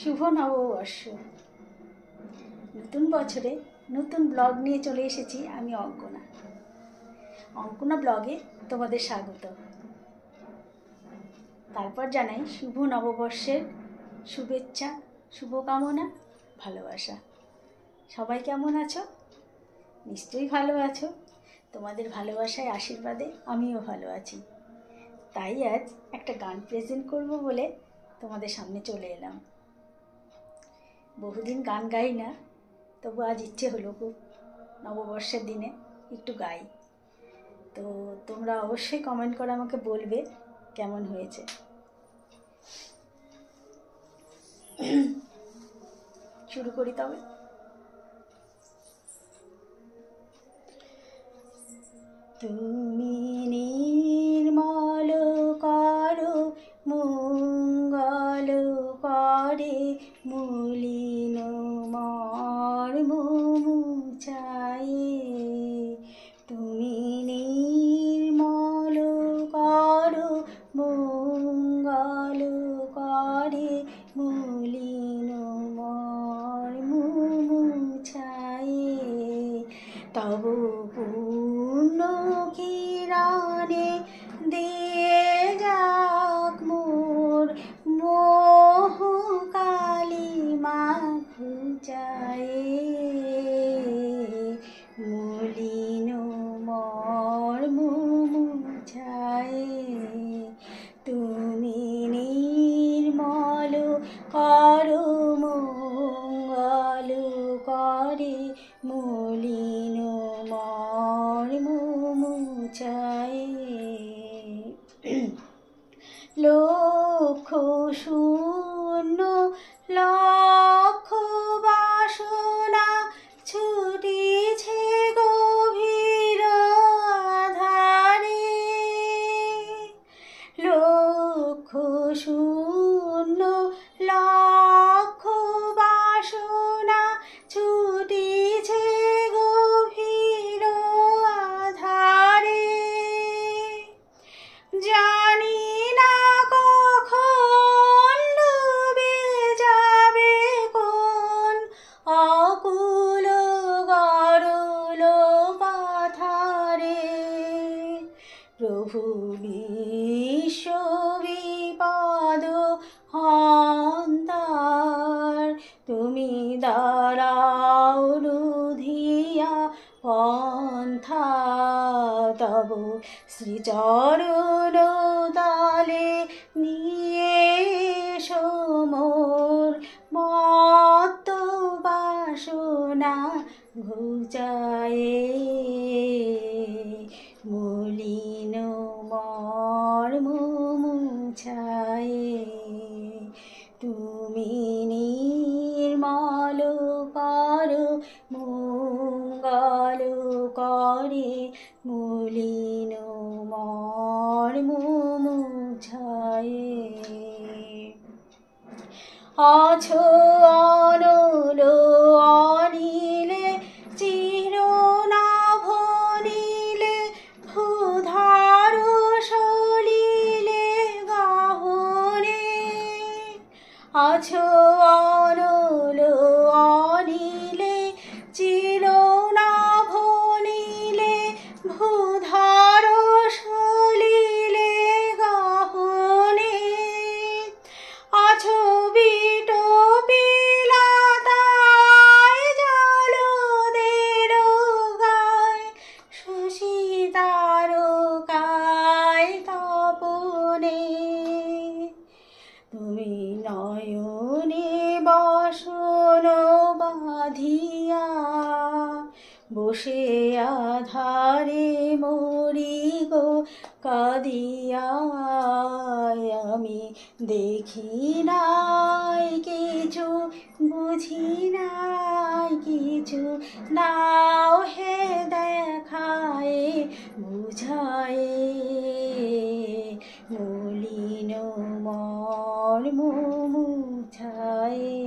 শুভ নববর্ষ। নতুন বছরে নতুন ব্লগ নিয়ে চলে এসেছি আমি অঙ্কনা। অঙ্কনা ব্লগে তোমাদের স্বাগত। তারপর জানাই শুভ নববর্ষের শুভেচ্ছা, শুভকামনা, ভালোবাসা। সবাই কেমন আছো? নিশ্চয়ই ভালো আছো। তোমাদের ভালোবাসায় আশীর্বাদে আমিও ভালো আছি। তাই আজ একটা গান প্রেজেন্ট করব বলে তোমাদের সামনে চলে এলাম। বহুদিন গান গাই না, তবু আজ ইচ্ছে হলো খুব নববর্ষের দিনে একটু গাই। তো তোমরা অবশ্যই কমেন্ট করে আমাকে বলবে কেমন হয়েছে। শুরু করি তবে। তুমি নির্মল করো মঙ্গল করে মলিন মর্ম মুছায়ে। তুমি নির্মল করো মঙ্গল করে মলিন মর্ম মুছায়ে। তব পূর্ণ কিরণে দিয়ে যাক মোর মোহ কালিমা ঘুচায়ে। মলিন মর্ম মুছায়ে। তুমি নির্মল করো মঙ্গল করে মলিন মর্ম মুছায়ে। লক্ষ শূন্য লক্ষ বাসনা ছুটিছে গভীর আধারে। লক্ষ শূন্য লক্ষ বাসনা ছুটিছে গভীর আধারে। জানি না কখন ডুবে যাবে কোন অকুল গরল পাথারে। প্রভু বিশ্ব বিপদ হন্তার, তুমি দাঁড়াও রুধিয়া পন্থা। তব শ্রীচরণ তালে নিয়ে এসো মোর মত্ত বাসনা ঘুচায়ে। মলিন মর্ম মুছায়ে। তুমি নির্মল করো মঙ্গল করে মলিন মর্ম মুছায়ে। আছো অনল অনিলে চির নাভনীলে ভূধর সলিলে গহনে। আছো অনল অনিলে চির নাভনীলে ভূধর সলিলে গহনে। আছো বিট বিলাতায় জলদের গায় শশী তারকায় তপনে। তুমি নয়নে বসন বাঁধিয়া বসে আধারে মরি গো কাঁদিয়া। আমি দেখি নাই কিছু বুঝি নাই কিছু, নাও হে দেখায় বুঝায়ে। মলিন মর্ম মুছায়ে।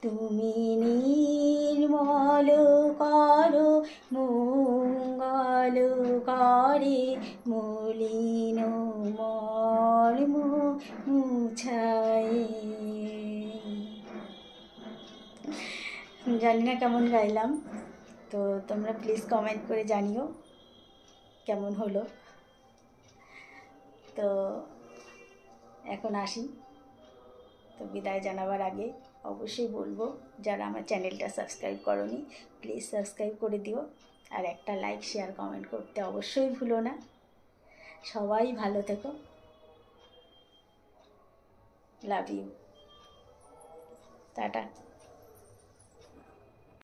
তুমি নির্মল করো মঙ্গল করে মলিন মর্ম মুছায়ে। জানি না কেমন গাইলাম, তো তোমরা প্লিজ কমেন্ট করে জানিও কেমন হলো। তো এখন আসি। তো বিদায় জানাবার আগে অবশ্যই বলবো, যারা আমার চ্যানেলটা সাবস্ক্রাইব করোনি প্লিজ সাবস্ক্রাইব করে দিও, আর একটা লাইক শেয়ার কমেন্ট করতে অবশ্যই ভুলো না। সবাই ভালো থেকো, লাভ ইউ, টাটা।